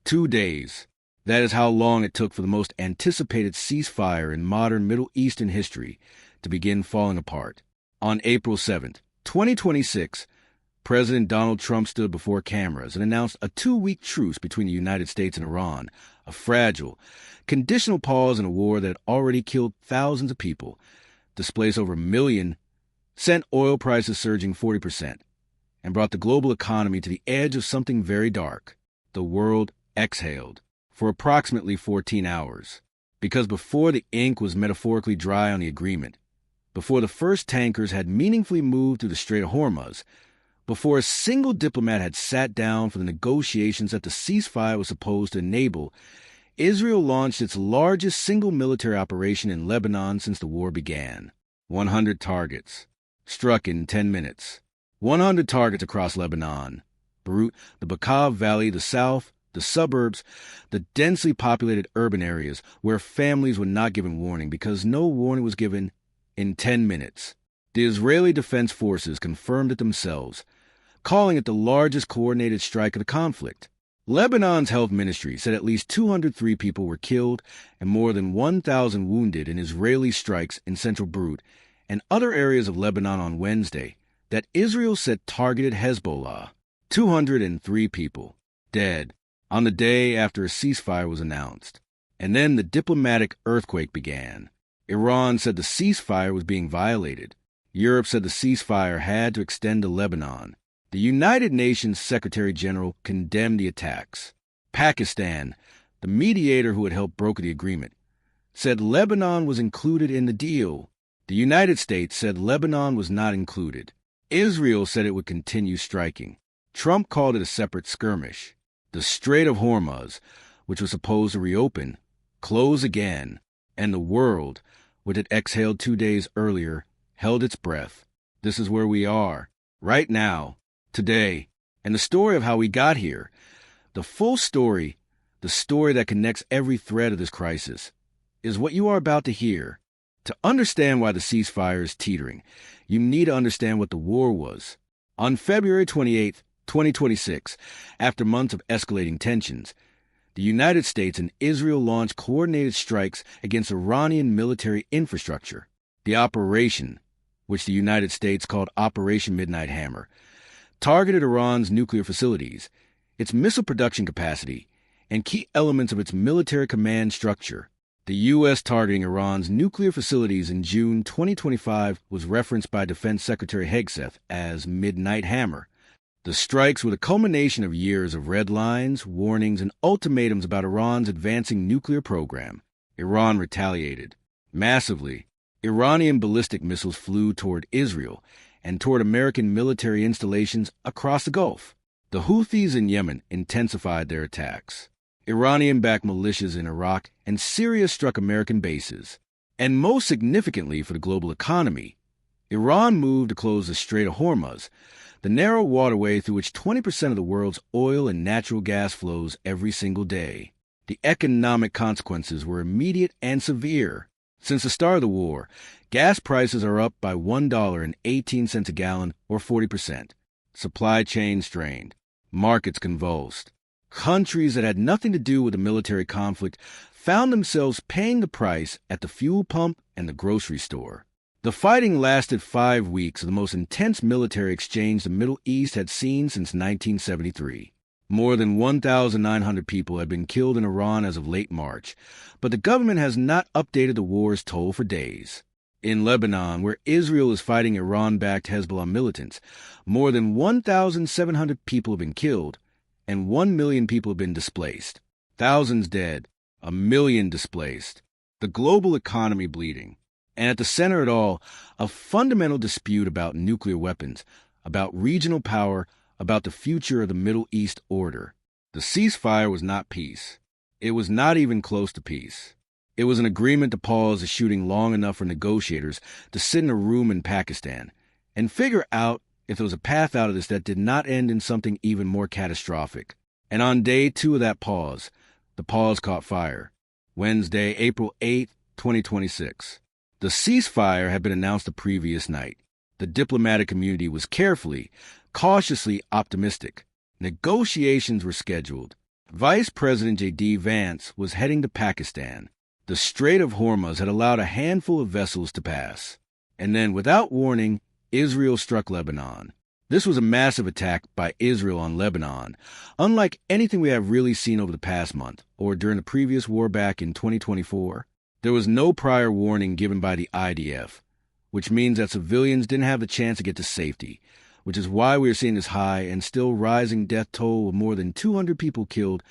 2 days. That is how long it took for the most anticipated ceasefire in modern Middle Eastern history to begin falling apart. On April 7th, 2026, President Donald Trump stood before cameras and announced a 2-week truce between the United States and Iran, a fragile, conditional pause in a war that had already killed thousands of people, displaced over 1 million, sent oil prices surging 40%, and brought the global economy to the edge of something very dark. The world exhaled for approximately 14 hours, because before the ink was metaphorically dry on the agreement, before the first tankers had meaningfully moved through the Strait of Hormuz, before a single diplomat had sat down for the negotiations that the ceasefire was supposed to enable, Israel launched its largest single military operation in Lebanon since the war began. 100 targets, struck in 10 minutes. 100 targets across Lebanon, Beirut, the Bekaa Valley, the south, the suburbs, the densely populated urban areas where families were not given warning because no warning was given. In 10 minutes, the Israeli Defense Forces confirmed it themselves, calling it the largest coordinated strike of the conflict. Lebanon's health ministry said at least 203 people were killed and more than 1,000 wounded in Israeli strikes in central Beirut and other areas of Lebanon on Wednesday that Israel said targeted Hezbollah. 203 people dead on the day after a ceasefire was announced. And then the diplomatic earthquake began. Iran said the ceasefire was being violated. Europe said the ceasefire had to extend to Lebanon. The United Nations Secretary-General condemned the attacks. Pakistan, the mediator who had helped broker the agreement, said Lebanon was included in the deal. The United States said Lebanon was not included. Israel said it would continue striking. Trump called it a separate skirmish. The Strait of Hormuz, which was supposed to reopen, closed again, and the world, which had exhaled 2 days earlier, held its breath. This is where we are, right now, today, and the story of how we got here, the full story, the story that connects every thread of this crisis, is what you are about to hear. To understand why the ceasefire is teetering, you need to understand what the war was. On February 28, 2026, after months of escalating tensions, the United States and Israel launched coordinated strikes against Iranian military infrastructure. The operation, which the United States called Operation Midnight Hammer, targeted Iran's nuclear facilities, its missile production capacity, and key elements of its military command structure. The U.S. targeting Iran's nuclear facilities in June 2025 was referenced by Defense Secretary Hegseth as Midnight Hammer. The strikes were the culmination of years of red lines, warnings, and ultimatums about Iran's advancing nuclear program. Iran retaliated massively. Iranian ballistic missiles flew toward Israel and toward American military installations across the Gulf. The Houthis in Yemen intensified their attacks. Iranian-backed militias in Iraq and Syria struck American bases. And most significantly for the global economy, Iran moved to close the Strait of Hormuz, the narrow waterway through which 20% of the world's oil and natural gas flows every single day. The economic consequences were immediate and severe. Since the start of the war, gas prices are up by $1.18 a gallon, or 40%. Supply chains strained. Markets convulsed. Countries that had nothing to do with the military conflict found themselves paying the price at the fuel pump and the grocery store. The fighting lasted 5 weeks of the most intense military exchange the Middle East had seen since 1973. More than 1,900 people had been killed in Iran as of late March, but the government has not updated the war's toll for days. In Lebanon, where Israel is fighting Iran-backed Hezbollah militants, more than 1,700 people have been killed, and 1 million people have been displaced. Thousands dead, 1 million displaced. The global economy bleeding. And at the center of it all, a fundamental dispute about nuclear weapons, about regional power, about the future of the Middle East order. The ceasefire was not peace. It was not even close to peace. It was an agreement to pause the shooting long enough for negotiators to sit in a room in Pakistan and figure out if there was a path out of this that did not end in something even more catastrophic. And on day 2 of that pause, the pause caught fire. Wednesday, April 8, 2026. The ceasefire had been announced the previous night. The diplomatic community was cautiously optimistic. Negotiations were scheduled. Vice President J.D. Vance was heading to Pakistan. The Strait of Hormuz had allowed a handful of vessels to pass. And then, without warning, Israel struck Lebanon. This was a massive attack by Israel on Lebanon, unlike anything we have really seen over the past month or during the previous war back in 2024. There was no prior warning given by the IDF, which means that civilians didn't have the chance to get to safety, which is why we are seeing this high and still rising death toll of more than 200 people killed,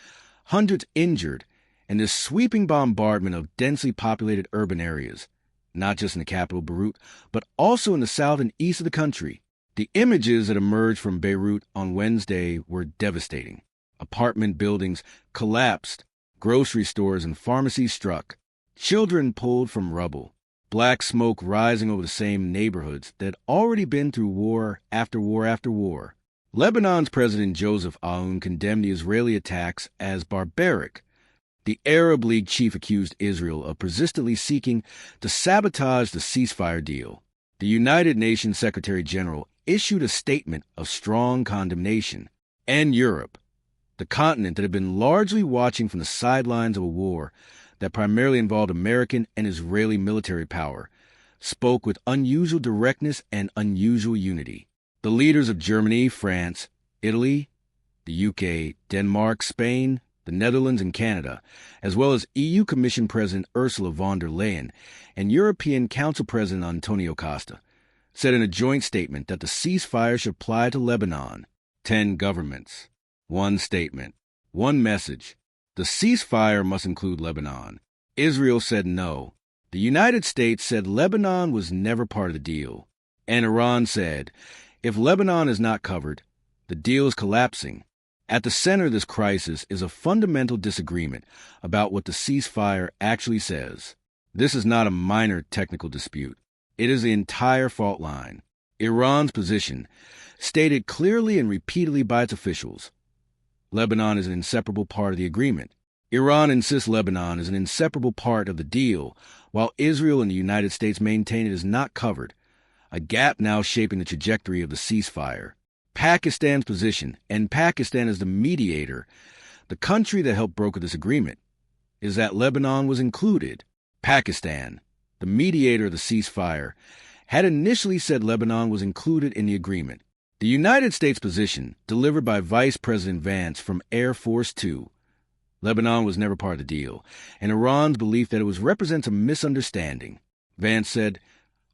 hundreds injured, and this sweeping bombardment of densely populated urban areas, not just in the capital, Beirut, but also in the south and east of the country. The images that emerged from Beirut on Wednesday were devastating. Apartment buildings collapsed, grocery stores and pharmacies struck, children pulled from rubble, black smoke rising over the same neighborhoods that had already been through war after war after war. Lebanon's President Joseph Aoun condemned the Israeli attacks as barbaric. The Arab League chief accused Israel of persistently seeking to sabotage the ceasefire deal. The United Nations Secretary-General issued a statement of strong condemnation. And Europe, the continent that had been largely watching from the sidelines of a war that primarily involved American and Israeli military power, spoke with unusual directness and unusual unity. The leaders of Germany, France, Italy, the UK, Denmark, Spain, the Netherlands, and Canada, as well as EU Commission President Ursula von der Leyen and European Council President Antonio Costa, said in a joint statement that the ceasefire should apply to Lebanon. 10 governments. One statement. One message. The ceasefire must include Lebanon. Israel said no. The United States said Lebanon was never part of the deal. And Iran said, if Lebanon is not covered, the deal is collapsing. At the center of this crisis is a fundamental disagreement about what the ceasefire actually says. This is not a minor technical dispute. It is the entire fault line. Iran's position, stated clearly and repeatedly by its officials. Lebanon is an inseparable part of the agreement. Iran insists Lebanon is an inseparable part of the deal, while Israel and the United States maintain it is not covered, a gap now shaping the trajectory of the ceasefire. Pakistan's position, and Pakistan as the mediator, the country that helped broker this agreement, is that Lebanon was included. Pakistan, the mediator of the ceasefire, had initially said Lebanon was included in the agreement. The United States position, delivered by Vice President Vance from Air Force 2, Lebanon was never part of the deal, and Iran's belief that it represents a misunderstanding. Vance said,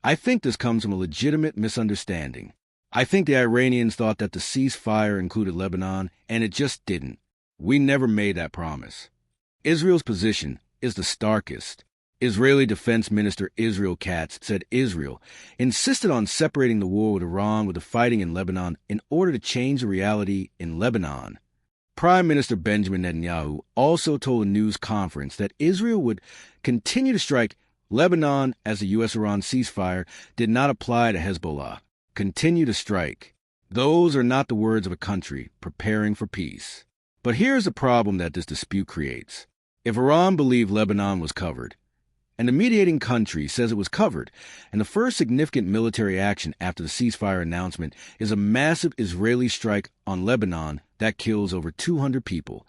I think this comes from a legitimate misunderstanding. I think the Iranians thought that the ceasefire included Lebanon, and it just didn't. We never made that promise. Israel's position is the starkest. Israeli Defense Minister Israel Katz said Israel insisted on separating the war with Iran with the fighting in Lebanon in order to change the reality in Lebanon. Prime Minister Benjamin Netanyahu also told a news conference that Israel would continue to strike Lebanon as the U.S.-Iran ceasefire did not apply to Hezbollah. Continue to strike. Those are not the words of a country preparing for peace. But here's the problem that this dispute creates. If Iran believed Lebanon was covered, and the mediating country says it was covered, and the first significant military action after the ceasefire announcement is a massive Israeli strike on Lebanon that kills over 200 people,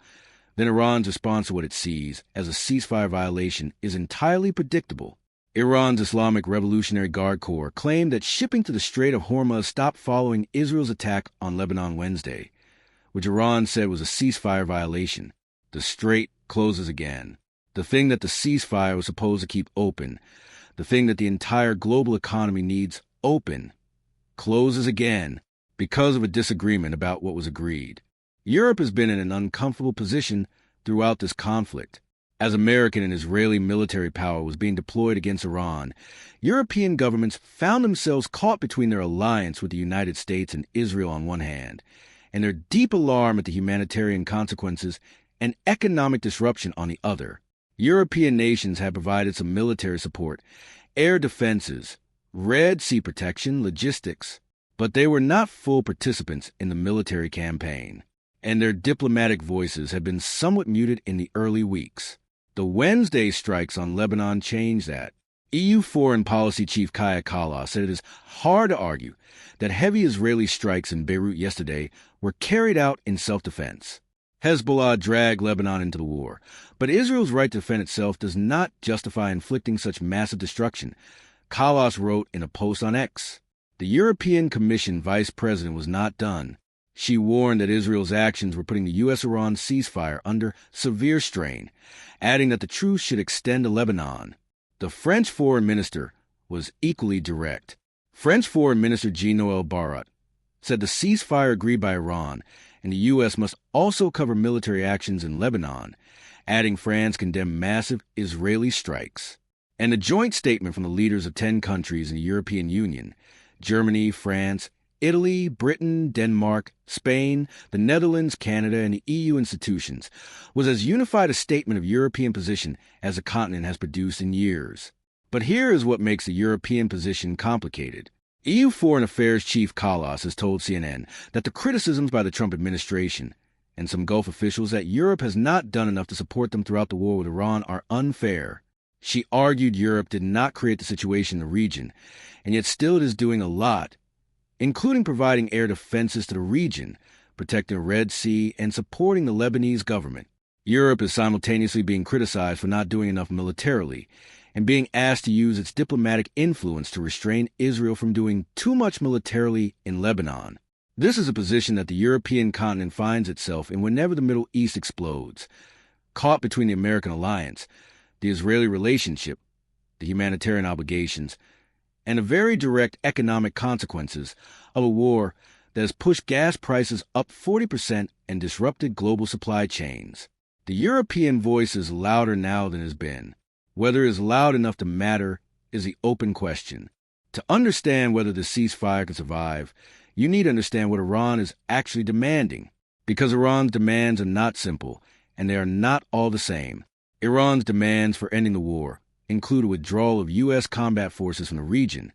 then Iran's response to what it sees as a ceasefire violation is entirely predictable. Iran's Islamic Revolutionary Guard Corps claimed that shipping to the Strait of Hormuz stopped following Israel's attack on Lebanon Wednesday, which Iran said was a ceasefire violation. The strait closes again. The thing that the ceasefire was supposed to keep open, the thing that the entire global economy needs open, closes again because of a disagreement about what was agreed. Europe has been in an uncomfortable position throughout this conflict. As American and Israeli military power was being deployed against Iran, European governments found themselves caught between their alliance with the United States and Israel on one hand, and their deep alarm at the humanitarian consequences and economic disruption on the other. European nations have provided some military support, air defenses, Red Sea protection, logistics, but they were not full participants in the military campaign, and their diplomatic voices have been somewhat muted in the early weeks. The Wednesday strikes on Lebanon changed that. EU Foreign Policy Chief Kaya Kallas said it is hard to argue that heavy Israeli strikes in Beirut yesterday were carried out in self-defense. Hezbollah dragged Lebanon into the war, but Israel's right to defend itself does not justify inflicting such massive destruction. Kallas wrote in a post on X. The European Commission vice president was not done. She warned that Israel's actions were putting the U.S.-Iran ceasefire under severe strain, adding that the truce should extend to Lebanon. The French foreign minister was equally direct. French Foreign Minister Jean-Noël Barrot said the ceasefire agreed by Iran and the U.S. must also cover military actions in Lebanon, adding France condemned massive Israeli strikes. And a joint statement from the leaders of 10 countries in the European Union, Germany, France, Italy, Britain, Denmark, Spain, the Netherlands, Canada, and the EU institutions, was as unified a statement of European position as the continent has produced in years. But here is what makes the European position complicated. EU Foreign Affairs Chief Kallas has told CNN that the criticisms by the Trump administration and some Gulf officials that Europe has not done enough to support them throughout the war with Iran are unfair. She argued Europe did not create the situation in the region, and yet still it is doing a lot, including providing air defenses to the region, protecting the Red Sea, and supporting the Lebanese government. Europe is simultaneously being criticized for not doing enough militarily, and being asked to use its diplomatic influence to restrain Israel from doing too much militarily in Lebanon. This is a position that the European continent finds itself in whenever the Middle East explodes, caught between the American alliance, the Israeli relationship, the humanitarian obligations, and the very direct economic consequences of a war that has pushed gas prices up 40% and disrupted global supply chains. The European voice is louder now than it has been. Whether it is loud enough to matter is the open question. To understand whether the ceasefire can survive, you need to understand what Iran is actually demanding, because Iran's demands are not simple, and they are not all the same. Iran's demands for ending the war include a withdrawal of U.S. combat forces from the region,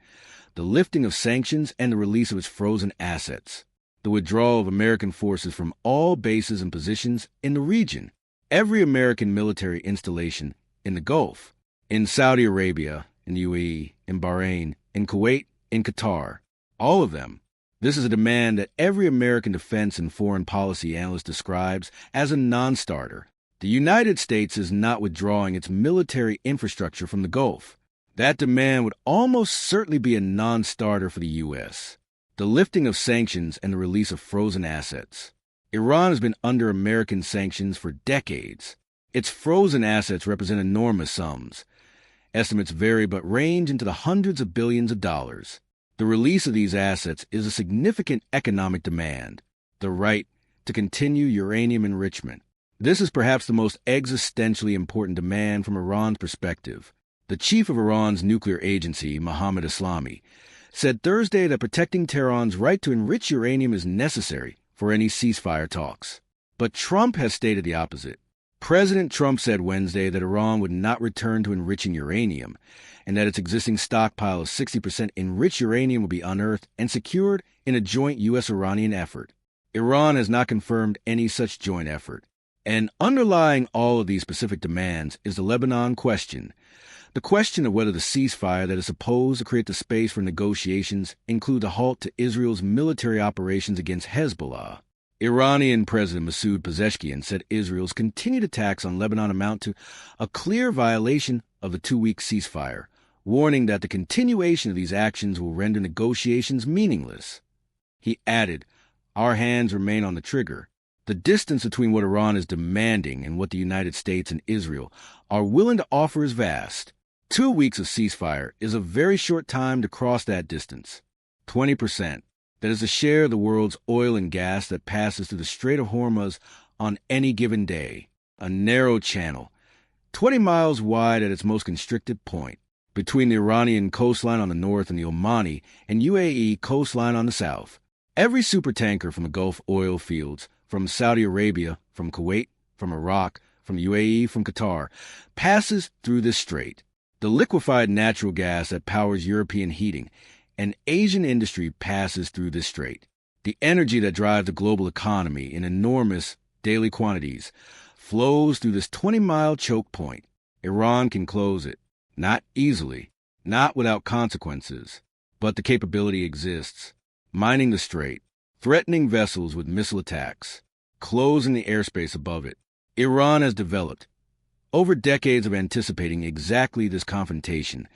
the lifting of sanctions, and the release of its frozen assets, the withdrawal of American forces from all bases and positions in the region, every American military installation in the Gulf, in Saudi Arabia, in the UAE, in Bahrain, in Kuwait, in Qatar, all of them. This is a demand that every American defense and foreign policy analyst describes as a non-starter. The United States is not withdrawing its military infrastructure from the Gulf. That demand would almost certainly be a non-starter for the U.S. The lifting of sanctions and the release of frozen assets. Iran has been under American sanctions for decades. Its frozen assets represent enormous sums. Estimates vary but range into the hundreds of billions of dollars. The release of these assets is a significant economic demand, the right to continue uranium enrichment. This is perhaps the most existentially important demand from Iran's perspective. The chief of Iran's nuclear agency, Mohammad Eslami, said Thursday that protecting Tehran's right to enrich uranium is necessary for any ceasefire talks. But Trump has stated the opposite. President Trump said Wednesday that Iran would not return to enriching uranium, and that its existing stockpile of 60% enriched uranium will be unearthed and secured in a joint U.S.-Iranian effort. Iran has not confirmed any such joint effort. And underlying all of these specific demands is the Lebanon question, the question of whether the ceasefire that is supposed to create the space for negotiations include a halt to Israel's military operations against Hezbollah. Iranian President Masoud Pezeshkian said Israel's continued attacks on Lebanon amount to a clear violation of the 2-week ceasefire, warning that the continuation of these actions will render negotiations meaningless. He added, "Our hands remain on the trigger." The distance between what Iran is demanding and what the United States and Israel are willing to offer is vast. 2 weeks of ceasefire is a very short time to cross that distance. 20%. That is the share of the world's oil and gas that passes through the Strait of Hormuz on any given day. A narrow channel, 20 miles wide at its most constricted point, between the Iranian coastline on the north and the Omani and UAE coastline on the south. Every supertanker from the Gulf oil fields, from Saudi Arabia, from Kuwait, from Iraq, from the UAE, from Qatar, passes through this strait. The liquefied natural gas that powers European heating and Asian industry passes through this strait. The energy that drives the global economy in enormous daily quantities flows through this 20-mile choke point. Iran can close it. Not easily, not without consequences, but the capability exists. Mining the strait, threatening vessels with missile attacks, closing the airspace above it. Iran has developed, over decades of anticipating exactly this confrontation,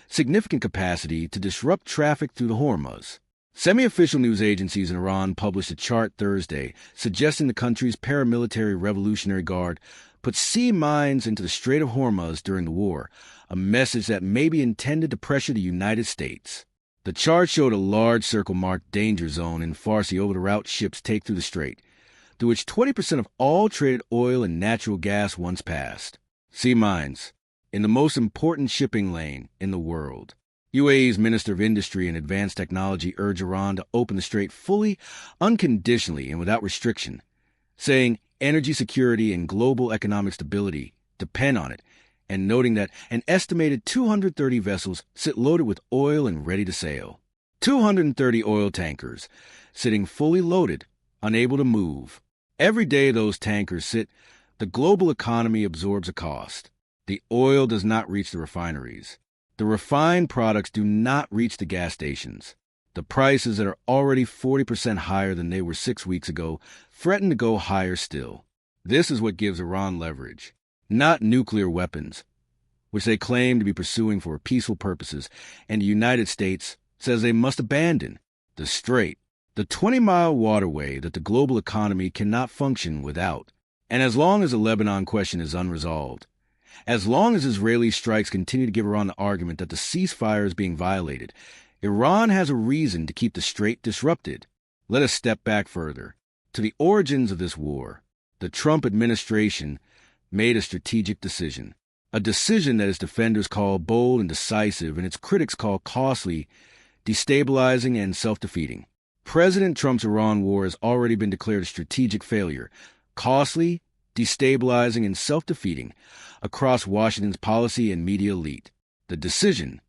significant capacity to disrupt traffic through the Hormuz. Semi-official news agencies in Iran published a chart Thursday suggesting the country's paramilitary Revolutionary Guard put sea mines into the Strait of Hormuz during the war, a message that may be intended to pressure the United States. The chart showed a large circle marked danger zone in Farsi over the route ships take through the strait, through which 20% of all traded oil and natural gas once passed. Sea mines, in the most important shipping lane in the world. UAE's Minister of Industry and Advanced Technology urged Iran to open the strait fully, unconditionally, and without restriction, saying energy security and global economic stability depend on it, and noting that an estimated 230 vessels sit loaded with oil and ready to sail. 230 oil tankers, sitting fully loaded, unable to move. Every day those tankers sit, the global economy absorbs a cost. The oil does not reach the refineries. The refined products do not reach the gas stations. The prices that are already 40% higher than they were 6 weeks ago threaten to go higher still. This is what gives Iran leverage, not nuclear weapons, which they claim to be pursuing for peaceful purposes, and the United States says they must abandon. The Strait, the 20-mile waterway that the global economy cannot function without. And as long as the Lebanon question is unresolved, as long as Israeli strikes continue to give Iran the argument that the ceasefire is being violated, Iran has a reason to keep the strait disrupted. Let us step back further to the origins of this war. The Trump administration made a strategic decision, a decision that its defenders call bold and decisive and its critics call costly, destabilizing, and self-defeating. President Trump's Iran war has already been declared a strategic failure, costly, destabilizing, and self-defeating across Washington's policy and media elite. The decision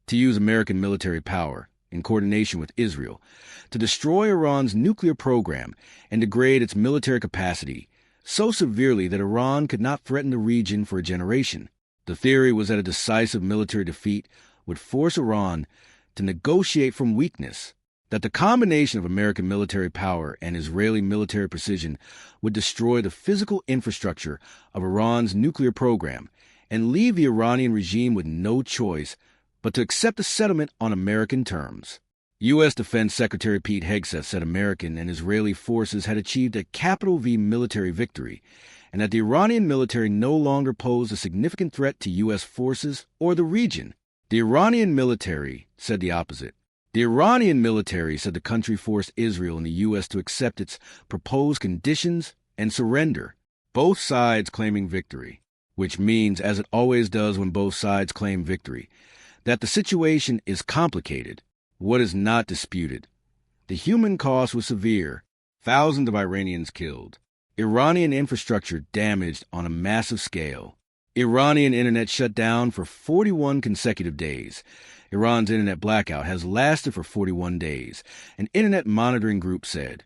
to use American military power in coordination with Israel to destroy Iran's nuclear program and degrade its military capacity so severely that Iran could not threaten the region for a generation. The theory was that a decisive military defeat would force Iran to negotiate from weakness, that the combination of American military power and Israeli military precision would destroy the physical infrastructure of Iran's nuclear program and leave the Iranian regime with no choice but to accept a settlement on American terms. U.S. Defense Secretary Pete Hegseth said American and Israeli forces had achieved a capital V military victory, and that the Iranian military no longer posed a significant threat to U.S. forces or the region. The Iranian military said the opposite. The Iranian military said the country forced Israel and the U.S. to accept its proposed conditions and surrender, both sides claiming victory, which means, as it always does when both sides claim victory, that the situation is complicated. What is not disputed? The human cost was severe. Thousands of Iranians killed. Iranian infrastructure damaged on a massive scale. Iranian internet shut down for 41 consecutive days. Iran's internet blackout has lasted for 41 days, an internet monitoring group said,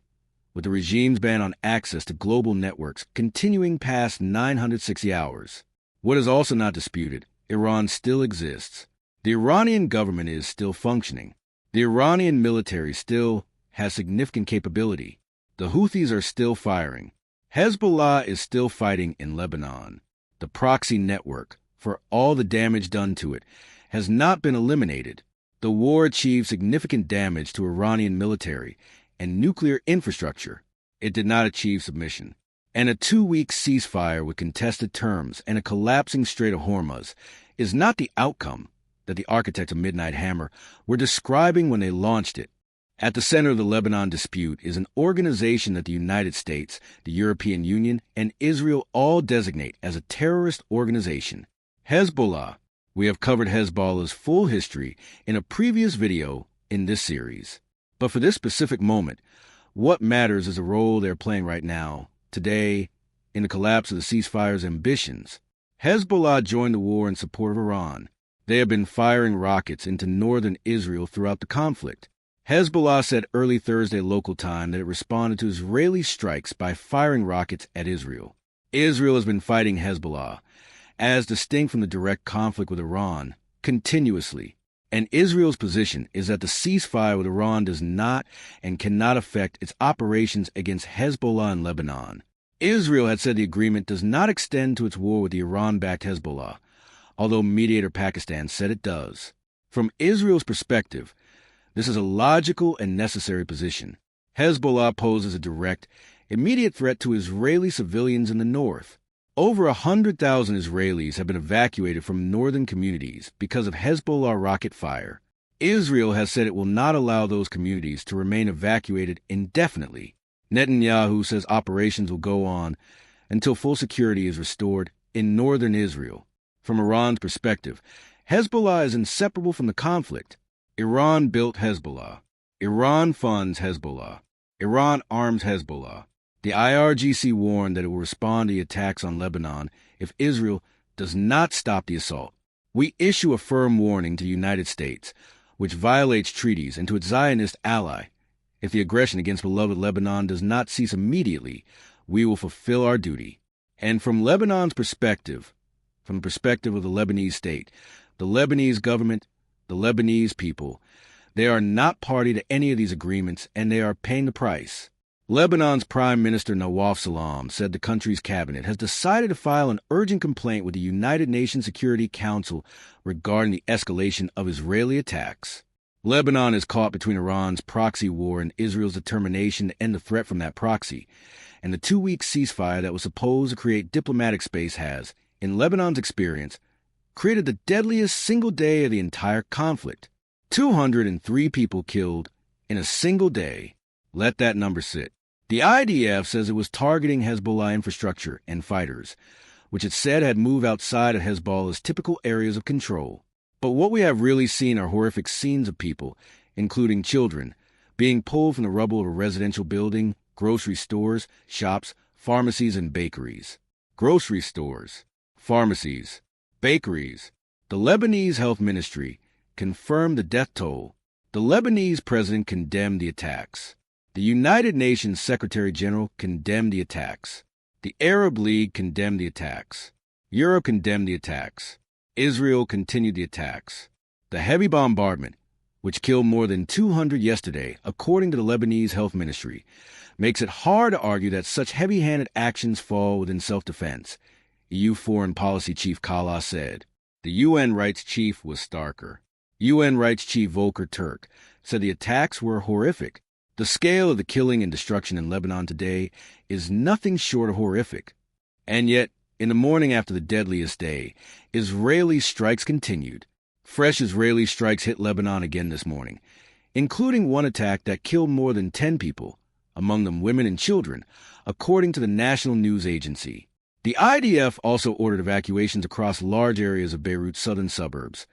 with the regime's ban on access to global networks continuing past 960 hours. What is also not disputed, Iran still exists. The Iranian government is still functioning. The Iranian military still has significant capability. The Houthis are still firing. Hezbollah is still fighting in Lebanon. The proxy network, for all the damage done to it, has not been eliminated. The war achieved significant damage to Iranian military and nuclear infrastructure. It did not achieve submission. And a 2-week ceasefire with contested terms and a collapsing Strait of Hormuz is not the outcome that the architects of Midnight Hammer were describing when they launched it. At the center of the Lebanon dispute is an organization that the United States, the European Union, and Israel all designate as a terrorist organization. Hezbollah. We have covered Hezbollah's full history in a previous video in this series. But for this specific moment, what matters is the role they're playing right now, today, in the collapse of the ceasefire's ambitions. Hezbollah joined the war in support of Iran. They have been firing rockets into northern Israel throughout the conflict. Hezbollah said early Thursday local time that it responded to Israeli strikes by firing rockets at Israel. Israel has been fighting Hezbollah, as distinct from the direct conflict with Iran, continuously. And Israel's position is that the ceasefire with Iran does not and cannot affect its operations against Hezbollah in Lebanon. Israel had said the agreement does not extend to its war with the Iran-backed Hezbollah, although mediator Pakistan said it does. From Israel's perspective, this is a logical and necessary position. Hezbollah poses a direct, immediate threat to Israeli civilians in the north. Over 100,000 Israelis have been evacuated from northern communities because of Hezbollah rocket fire. Israel has said it will not allow those communities to remain evacuated indefinitely. Netanyahu says operations will go on until full security is restored in northern Israel. From Iran's perspective, Hezbollah is inseparable from the conflict. Iran built Hezbollah. Iran funds Hezbollah. Iran arms Hezbollah. The IRGC warned that it will respond to the attacks on Lebanon if Israel does not stop the assault. We issue a firm warning to the United States, which violates treaties, and to its Zionist ally. If the aggression against beloved Lebanon does not cease immediately, we will fulfill our duty. And from Lebanon's perspective, from the perspective of the Lebanese state, the Lebanese government, the Lebanese people, they are not party to any of these agreements, and they are paying the price. Lebanon's Prime Minister Nawaf Salam said the country's cabinet has decided to file an urgent complaint with the United Nations Security Council regarding the escalation of Israeli attacks. Lebanon is caught between Iran's proxy war and Israel's determination to end the threat from that proxy, and the 2-week ceasefire that was supposed to create diplomatic space has, in Lebanon's experience, created the deadliest single day of the entire conflict. 203 people killed in a single day. Let that number sit. The IDF says it was targeting Hezbollah infrastructure and fighters, which it said had moved outside of Hezbollah's typical areas of control. But what we have really seen are horrific scenes of people, including children, being pulled from the rubble of a residential building, grocery stores, shops, pharmacies, and bakeries. Grocery stores, pharmacies, bakeries. The Lebanese Health Ministry confirmed the death toll. The Lebanese president condemned the attacks. The United Nations Secretary-General condemned the attacks. The Arab League condemned the attacks. Europe condemned the attacks. Israel continued the attacks. The heavy bombardment, which killed more than 200 yesterday, according to the Lebanese Health Ministry, makes it hard to argue that such heavy-handed actions fall within self-defense, EU Foreign Policy Chief Kala said. The UN Rights Chief was starker. UN Rights Chief Volker Turk said the attacks were horrific. The scale of the killing and destruction in Lebanon today is nothing short of horrific. And yet, in the morning after the deadliest day, Israeli strikes continued. Fresh Israeli strikes hit Lebanon again this morning, including one attack that killed more than 10 people, among them women and children, according to the National News Agency. The IDF also ordered evacuations across large areas of Beirut's southern suburbs,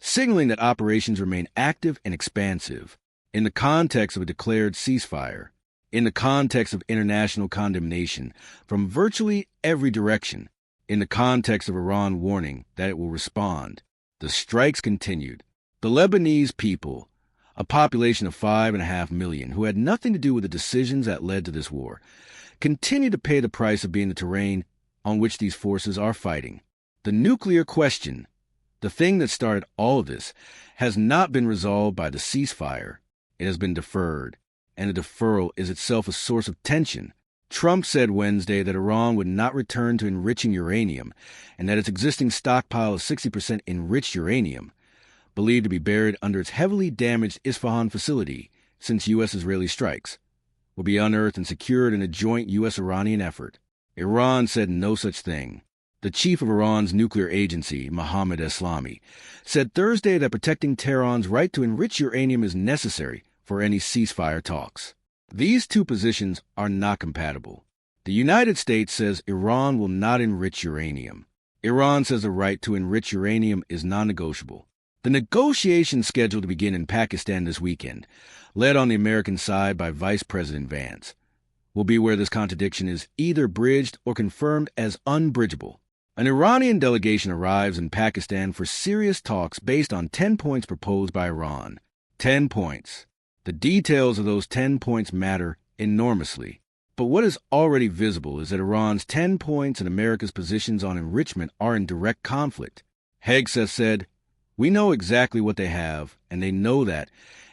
signaling that operations remain active and expansive. In the context of a declared ceasefire, in the context of international condemnation from virtually every direction, in the context of Iran warning that it will respond, the strikes continued. The Lebanese people, a population of 5.5 million who had nothing to do with the decisions that led to this war, continue to pay the price of being the terrain on which these forces are fighting. The nuclear question, the thing that started all of this, has not been resolved by the ceasefire. It has been deferred, and the deferral is itself a source of tension. Trump said Wednesday that Iran would not return to enriching uranium, and that its existing stockpile of 60% enriched uranium, believed to be buried under its heavily damaged Isfahan facility since U.S.-Israeli strikes, will be unearthed and secured in a joint U.S.-Iranian effort. Iran said no such thing. The chief of Iran's nuclear agency, Mohammad Eslami, said Thursday that protecting Tehran's right to enrich uranium is necessary for any ceasefire talks. These two positions are not compatible. The United States says Iran will not enrich uranium. Iran says the right to enrich uranium is non-negotiable. The negotiations scheduled to begin in Pakistan this weekend, led on the American side by Vice President Vance, will be where this contradiction is either bridged or confirmed as unbridgeable. An Iranian delegation arrives in Pakistan for serious talks based on 10 points proposed by Iran. 10 points. The details of those 10 points matter enormously. But what is already visible is that Iran's 10 points and America's positions on enrichment are in direct conflict. Hegseth said, We know exactly what they have, and they know that,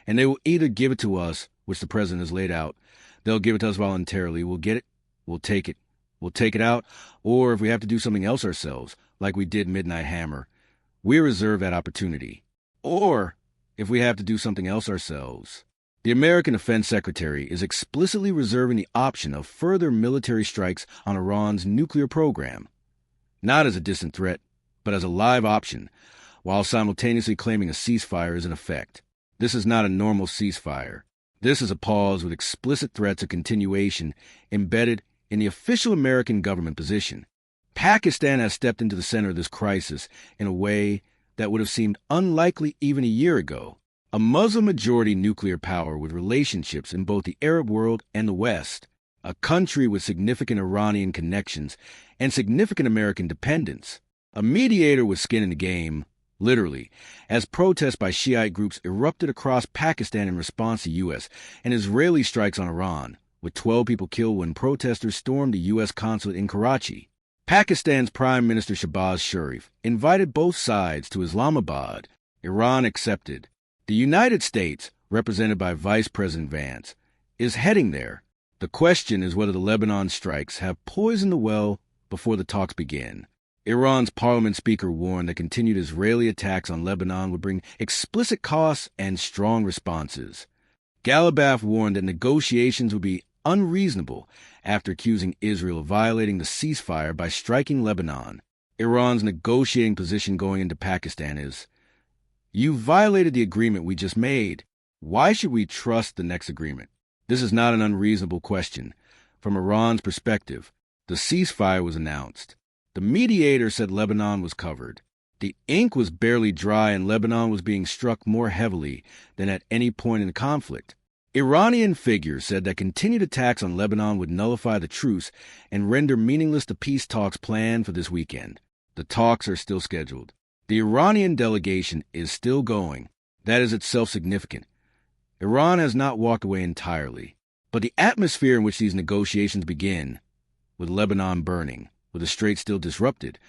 and they will either give it to us, which the president has laid out, they'll give it to us voluntarily, we'll get it, we'll take it out, or if we have to do something else ourselves, like we did Midnight Hammer, we reserve that opportunity. Or, if we have to do something else ourselves, the American Defense Secretary is explicitly reserving the option of further military strikes on Iran's nuclear program, not as a distant threat, but as a live option, while simultaneously claiming a ceasefire is in effect. This is not a normal ceasefire. This is a pause with explicit threats of continuation embedded in the official American government position. Pakistan has stepped into the center of this crisis in a way that would have seemed unlikely even a year ago. A Muslim-majority nuclear power with relationships in both the Arab world and the West, a country with significant Iranian connections and significant American dependence, a mediator with skin in the game, literally, as protests by Shiite groups erupted across Pakistan in response to U.S. and Israeli strikes on Iran, with 12 people killed when protesters stormed the U.S. consulate in Karachi. Pakistan's Prime Minister Shahbaz Sharif invited both sides to Islamabad. Iran accepted. The United States, represented by Vice President Vance, is heading there. The question is whether the Lebanon strikes have poisoned the well before the talks begin. Iran's parliament speaker warned that continued Israeli attacks on Lebanon would bring explicit costs and strong responses. Galibaf warned that negotiations would be unreasonable after accusing Israel of violating the ceasefire by striking Lebanon. Iran's negotiating position going into Pakistan is, "You violated the agreement we just made. Why should we trust the next agreement?" This is not an unreasonable question. From Iran's perspective, the ceasefire was announced. The mediator said Lebanon was covered. The ink was barely dry and Lebanon was being struck more heavily than at any point in the conflict. Iranian figures said that continued attacks on Lebanon would nullify the truce and render meaningless the peace talks planned for this weekend. The talks are still scheduled. The Iranian delegation is still going. That is itself significant. Iran has not walked away entirely. But the atmosphere in which these negotiations begin, with Lebanon burning, with the strait still disrupted,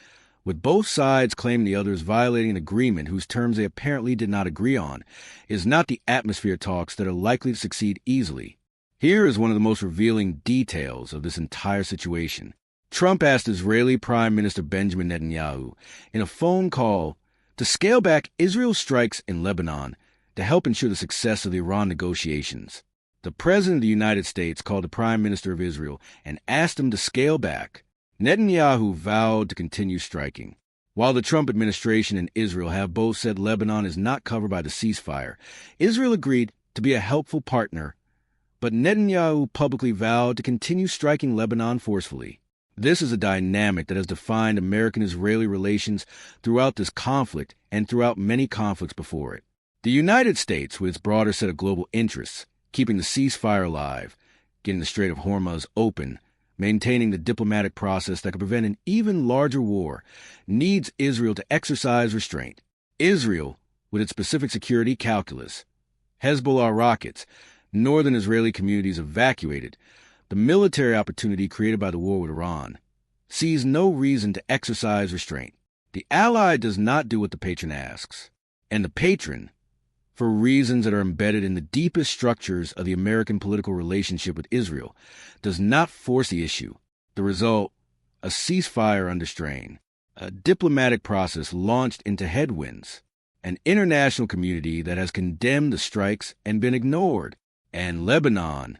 with both sides claiming the other is violating an agreement whose terms they apparently did not agree on, is not the atmosphere talks that are likely to succeed easily. Here is one of the most revealing details of this entire situation. Trump asked Israeli Prime Minister Benjamin Netanyahu in a phone call to scale back Israel's strikes in Lebanon to help ensure the success of the Iran negotiations. The President of the United States called the Prime Minister of Israel and asked him to scale back. Netanyahu vowed to continue striking. While the Trump administration and Israel have both said Lebanon is not covered by the ceasefire, Israel agreed to be a helpful partner, but Netanyahu publicly vowed to continue striking Lebanon forcefully. This is a dynamic that has defined American-Israeli relations throughout this conflict and throughout many conflicts before it. The United States, with its broader set of global interests, keeping the ceasefire alive, getting the Strait of Hormuz open, maintaining the diplomatic process that could prevent an even larger war, needs Israel to exercise restraint. Israel, with its specific security calculus, Hezbollah rockets, northern Israeli communities evacuated, the military opportunity created by the war with Iran, sees no reason to exercise restraint. The ally does not do what the patron asks, and the patron, for reasons that are embedded in the deepest structures of the American political relationship with Israel, does not force the issue. The result, a ceasefire under strain, a diplomatic process launched into headwinds, an international community that has condemned the strikes and been ignored, and Lebanon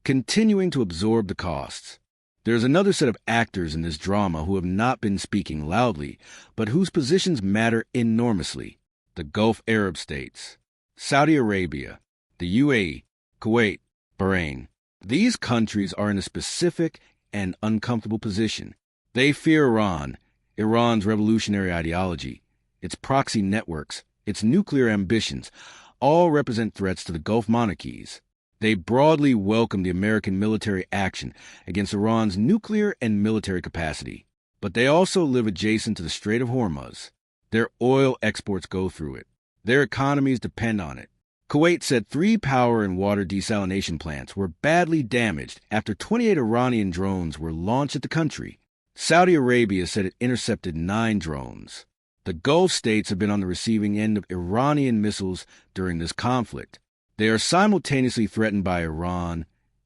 continuing to absorb the costs. There's another set of actors in this drama who have not been speaking loudly, but whose positions matter enormously. The Gulf Arab states, Saudi Arabia, the UAE, Kuwait, Bahrain. These countries are in a specific and uncomfortable position. They fear Iran, Iran's revolutionary ideology, its proxy networks, its nuclear ambitions, all represent threats to the Gulf monarchies. They broadly welcome the American military action against Iran's nuclear and military capacity. But they also live adjacent to the Strait of Hormuz. Their oil exports go through it. Their economies depend on it. Kuwait said 3 power and water desalination plants were badly damaged after 28 Iranian drones were launched at the country. Saudi Arabia said it intercepted 9 drones. The Gulf states have been on the receiving end of Iranian missiles during this conflict. They are simultaneously threatened by Iran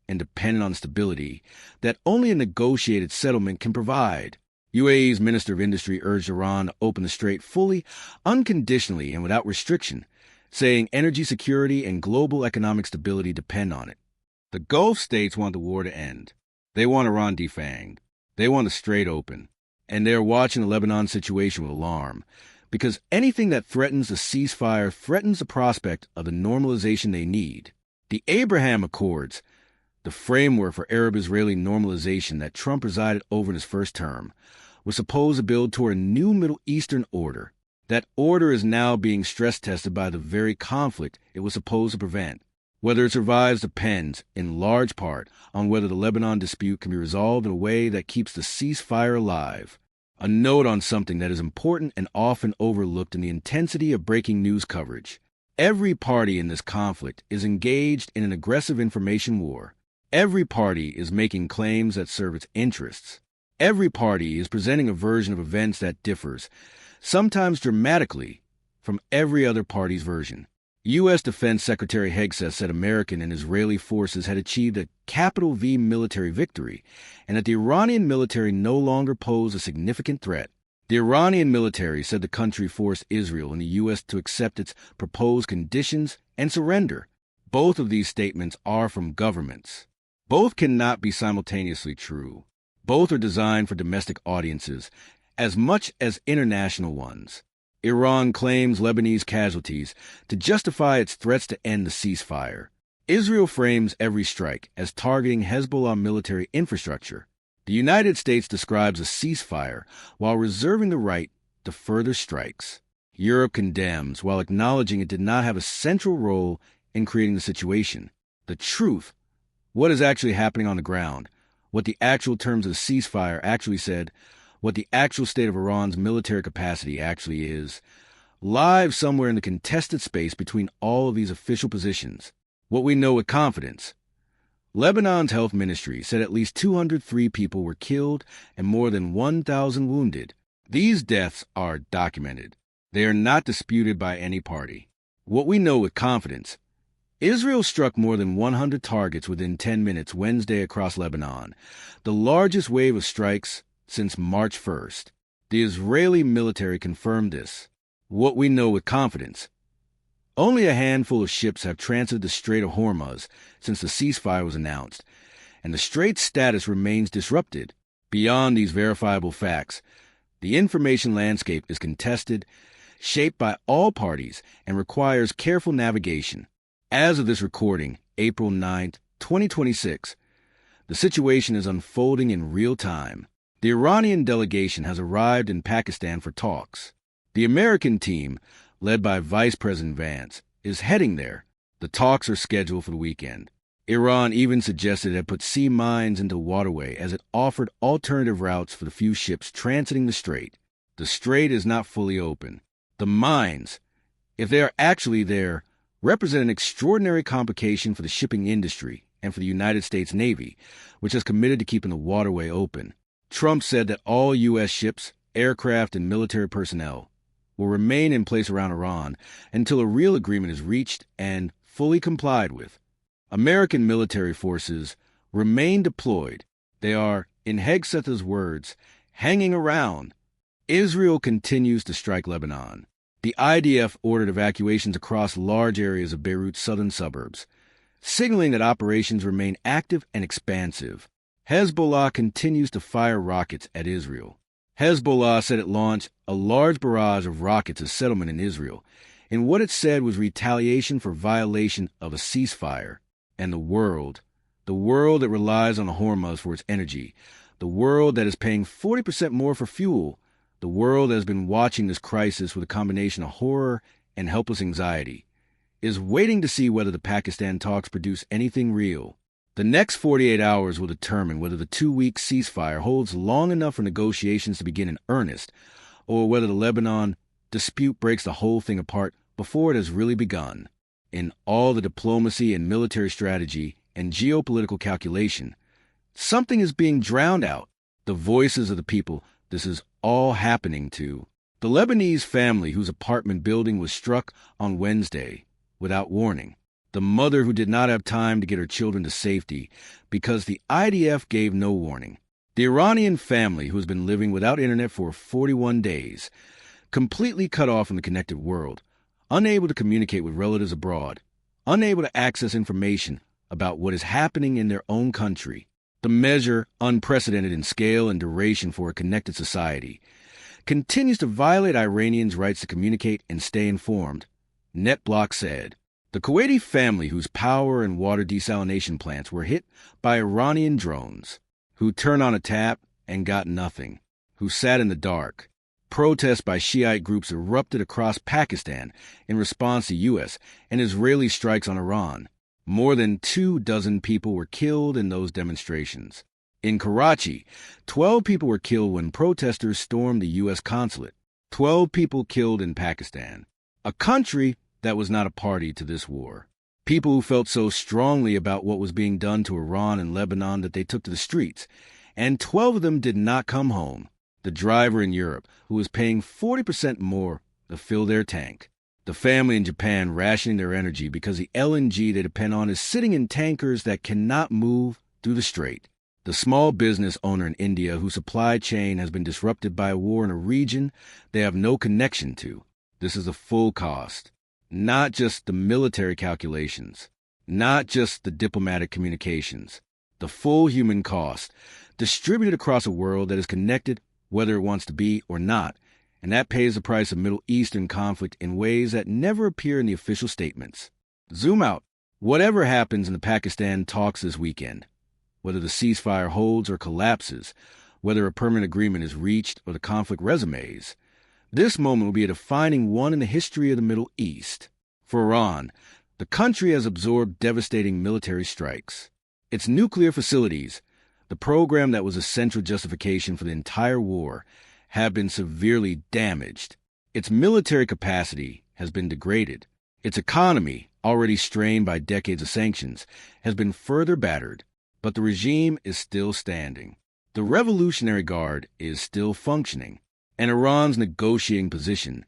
and dependent on stability that only a negotiated settlement can provide. UAE's Minister of Industry urged Iran to open the strait fully, unconditionally, and without restriction, saying energy security and global economic stability depend on it. The Gulf states want the war to end. They want Iran defanged. They want the strait open. And they are watching the Lebanon situation with alarm, because anything that threatens a ceasefire threatens the prospect of the normalization they need. The Abraham Accords, the framework for Arab-Israeli normalization that Trump presided over in his first term, was supposed to build toward a new Middle Eastern order. That order is now being stress-tested by the very conflict it was supposed to prevent. Whether it survives depends, in large part, on whether the Lebanon dispute can be resolved in a way that keeps the ceasefire alive. A note on something that is important and often overlooked in the intensity of breaking news coverage. Every party in this conflict is engaged in an aggressive information war. Every party is making claims that serve its interests. Every party is presenting a version of events that differs, sometimes dramatically, from every other party's version. U.S. Defense Secretary Hezbollah said American and Israeli forces had achieved a capital V military victory and that the Iranian military no longer posed a significant threat. The Iranian military said the country forced Israel and the U.S. to accept its proposed conditions and surrender. Both of these statements are from governments. Both cannot be simultaneously true. Both are designed for domestic audiences as much as international ones. Iran claims Lebanese casualties to justify its threats to end the ceasefire. Israel frames every strike as targeting Hezbollah military infrastructure. The United States describes a ceasefire while reserving the right to further strikes. Europe condemns while acknowledging it did not have a central role in creating the situation. The truth, what is actually happening on the ground, what the actual terms of the ceasefire actually said, what the actual state of Iran's military capacity actually is, lies somewhere in the contested space between all of these official positions. What we know with confidence. Lebanon's health ministry said at least 203 people were killed and more than 1,000 wounded. These deaths are documented. They are not disputed by any party. What we know with confidence. Israel struck more than 100 targets within 10 minutes Wednesday across Lebanon, the largest wave of strikes since March 1st. The Israeli military confirmed this. What we know with confidence. Only a handful of ships have transited the Strait of Hormuz since the ceasefire was announced, and the strait's status remains disrupted. Beyond these verifiable facts, the information landscape is contested, shaped by all parties, and requires careful navigation. As of this recording, April 9, 2026, the situation is unfolding in real time. The Iranian delegation has arrived in Pakistan for talks. The American team, led by Vice President Vance, is heading there. The talks are scheduled for the weekend. Iran even suggested it had put sea mines into the waterway as it offered alternative routes for the few ships transiting the strait. The strait is not fully open. The mines, if they are actually there, represent an extraordinary complication for the shipping industry and for the United States Navy, which is committed to keeping the waterway open. Trump said that all U.S. ships, aircraft, and military personnel will remain in place around Iran until a real agreement is reached and fully complied with. American military forces remain deployed. They are, in Hegset's words, hanging around. Israel continues to strike Lebanon. The IDF ordered evacuations across large areas of Beirut's southern suburbs, signaling that operations remain active and expansive. Hezbollah continues to fire rockets at Israel. Hezbollah said it launched a large barrage of rockets at settlement in Israel, in what it said was retaliation for violation of a ceasefire. And the world that relies on the Hormuz for its energy, the world that is paying 40% more for fuel, the world that has been watching this crisis with a combination of horror and helpless anxiety, is waiting to see whether the Pakistan talks produce anything real. The next 48 hours will determine whether the 2-week ceasefire holds long enough for negotiations to begin in earnest, or whether the Lebanon dispute breaks the whole thing apart before it has really begun. In all the diplomacy and military strategy and geopolitical calculation, something is being drowned out. The voices of the people this is all happening to. The Lebanese family whose apartment building was struck on Wednesday without warning. The mother who did not have time to get her children to safety because the IDF gave no warning. The Iranian family who has been living without internet for 41 days, completely cut off from the connected world, unable to communicate with relatives abroad, unable to access information about what is happening in their own country. The measure, unprecedented in scale and duration for a connected society, continues to violate Iranians' rights to communicate and stay informed, NetBlock said. The Kuwaiti family whose power and water desalination plants were hit by Iranian drones, who turned on a tap and got nothing, who sat in the dark. Protests by Shiite groups erupted across Pakistan in response to U.S. and Israeli strikes on Iran. More than 24 people were killed in those demonstrations. In Karachi, 12 people were killed when protesters stormed the U.S. consulate. 12 people killed in Pakistan, a country that was not a party to this war. People who felt so strongly about what was being done to Iran and Lebanon that they took to the streets, and 12 of them did not come home. The driver in Europe, who was paying 40% more to fill their tank. The family in Japan rationing their energy because the LNG they depend on is sitting in tankers that cannot move through the strait. The small business owner in India whose supply chain has been disrupted by a war in a region they have no connection to. This is a full cost. Not just the military calculations, not just the diplomatic communications, the full human cost, distributed across a world that is connected whether it wants to be or not, and that pays the price of Middle Eastern conflict in ways that never appear in the official statements. Zoom out. Whatever happens in the Pakistan talks this weekend, whether the ceasefire holds or collapses, whether a permanent agreement is reached or the conflict resumes, this moment will be a defining one in the history of the Middle East. For Iran, the country has absorbed devastating military strikes. Its nuclear facilities, the program that was a central justification for the entire war, have been severely damaged. Its military capacity has been degraded. Its economy, already strained by decades of sanctions, has been further battered, but the regime is still standing. The Revolutionary Guard is still functioning. And Iran's negotiating position,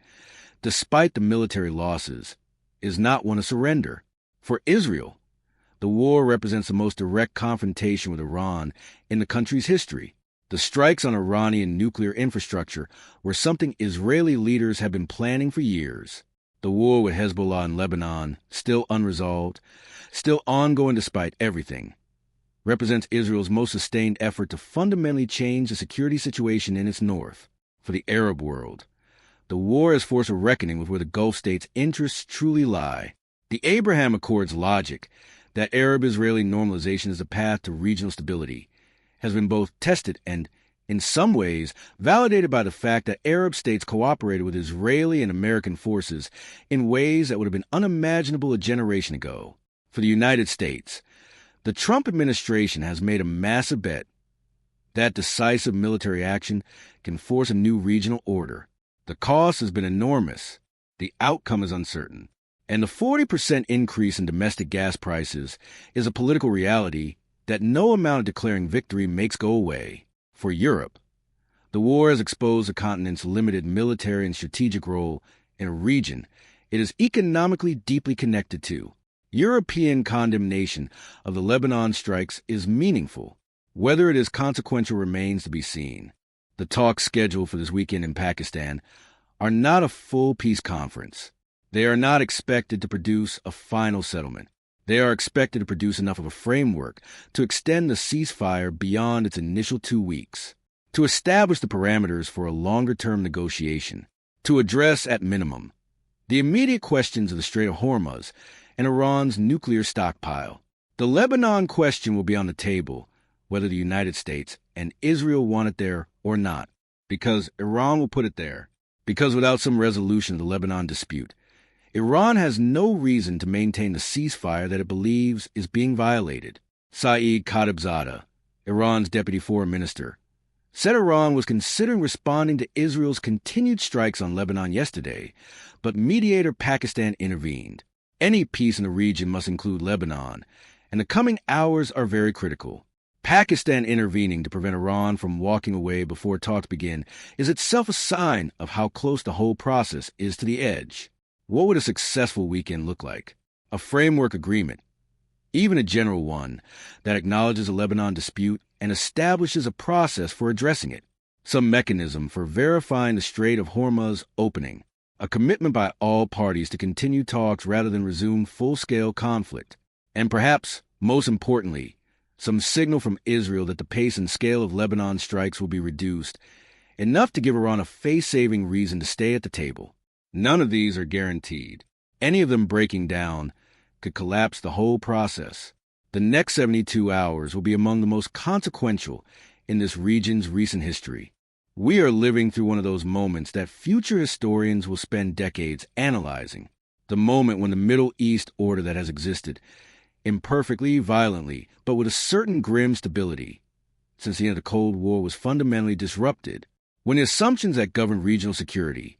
despite the military losses, is not one of surrender. For Israel, the war represents the most direct confrontation with Iran in the country's history. The strikes on Iranian nuclear infrastructure were something Israeli leaders have been planning for years. The war with Hezbollah in Lebanon, still unresolved, still ongoing despite everything, represents Israel's most sustained effort to fundamentally change the security situation in its north. For the Arab world, the war has forced a reckoning with where the Gulf states' interests truly lie. The Abraham Accords logic that Arab-Israeli normalization is a path to regional stability has been both tested and, in some ways, validated by the fact that Arab states cooperated with Israeli and American forces in ways that would have been unimaginable a generation ago. For the United States, the Trump administration has made a massive bet that decisive military action can force a new regional order. The cost has been enormous. The outcome is uncertain. And the 40% increase in domestic gas prices is a political reality that no amount of declaring victory makes go away. For Europe, the war has exposed the continent's limited military and strategic role in a region it is economically deeply connected to. European condemnation of the Lebanon strikes is meaningful. Whether it is consequential remains to be seen. The talks scheduled for this weekend in Pakistan are not a full peace conference. They are not expected to produce a final settlement. They are expected to produce enough of a framework to extend the ceasefire beyond its initial 2 weeks, to establish the parameters for a longer-term negotiation, to address, at minimum, the immediate questions of the Strait of Hormuz and Iran's nuclear stockpile. The Lebanon question will be on the table, whether the United States and Israel want it there or not, because Iran will put it there, because without some resolution of the Lebanon dispute, Iran has no reason to maintain the ceasefire that it believes is being violated. Saeed Khatibzadeh, Iran's deputy foreign minister, said Iran was considering responding to Israel's continued strikes on Lebanon yesterday, but mediator Pakistan intervened. Any peace in the region must include Lebanon, and the coming hours are very critical. Pakistan intervening to prevent Iran from walking away before talks begin is itself a sign of how close the whole process is to the edge. What would a successful weekend look like? A framework agreement, even a general one, that acknowledges a Lebanon dispute and establishes a process for addressing it. Some mechanism for verifying the Strait of Hormuz opening. A commitment by all parties to continue talks rather than resume full-scale conflict. And perhaps, most importantly, some signal from Israel that the pace and scale of Lebanon strikes will be reduced, enough to give Iran a face-saving reason to stay at the table. None of these are guaranteed. Any of them breaking down could collapse the whole process. The next 72 hours will be among the most consequential in this region's recent history. We are living through one of those moments that future historians will spend decades analyzing. The moment when the Middle East order that has existed, imperfectly, violently, but with a certain grim stability, since the end of the Cold War was fundamentally disrupted. When the assumptions that govern regional security,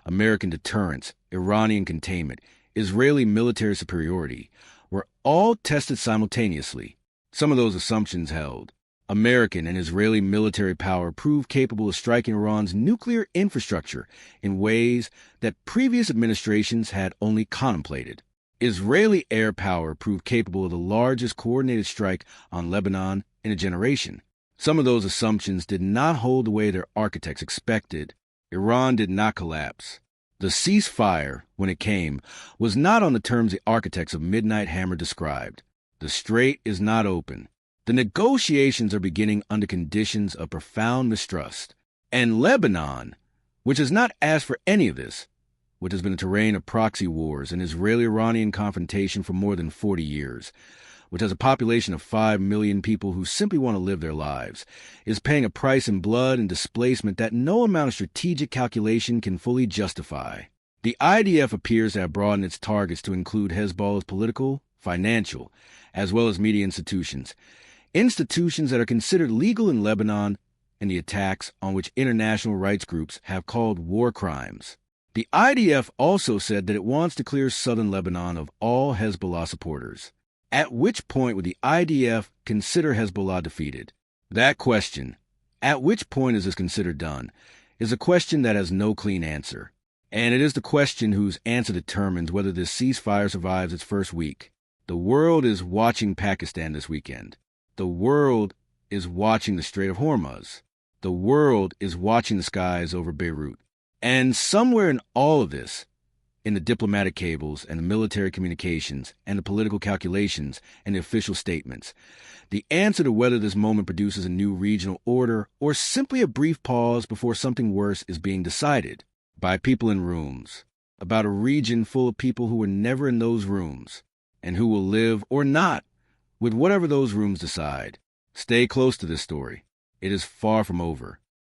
American deterrence, Iranian containment, Israeli military superiority, were all tested simultaneously. Some of those assumptions held. American and Israeli military power proved capable of striking Iran's nuclear infrastructure in ways that previous administrations had only contemplated. Israeli air power proved capable of the largest coordinated strike on Lebanon in a generation. Some of those assumptions did not hold the way their architects expected. Iran did not collapse. The ceasefire, when it came, was not on the terms the architects of Midnight Hammer described. The strait is not open. The negotiations are beginning under conditions of profound mistrust. And Lebanon, which has not asked for any of this, which has been a terrain of proxy wars and Israeli-Iranian confrontation for more than 40 years, which has a population of 5 million people who simply want to live their lives, is paying a price in blood and displacement that no amount of strategic calculation can fully justify. The IDF appears to have broadened its targets to include Hezbollah's political, financial, as well as media institutions that are considered legal in Lebanon, and the attacks on which international rights groups have called war crimes. The IDF also said that it wants to clear southern Lebanon of all Hezbollah supporters. At which point would the IDF consider Hezbollah defeated? That question, at which point is this considered done, is a question that has no clean answer. And it is the question whose answer determines whether this ceasefire survives its first week. The world is watching Pakistan this weekend. The world is watching the Strait of Hormuz. The world is watching the skies over Beirut. And somewhere in all of this, in the diplomatic cables and the military communications and the political calculations and the official statements, the answer to whether this moment produces a new regional order or simply a brief pause before something worse is being decided by people in rooms, about a region full of people who were never in those rooms and who will live or not with whatever those rooms decide. Stay close to this story. It is far from over.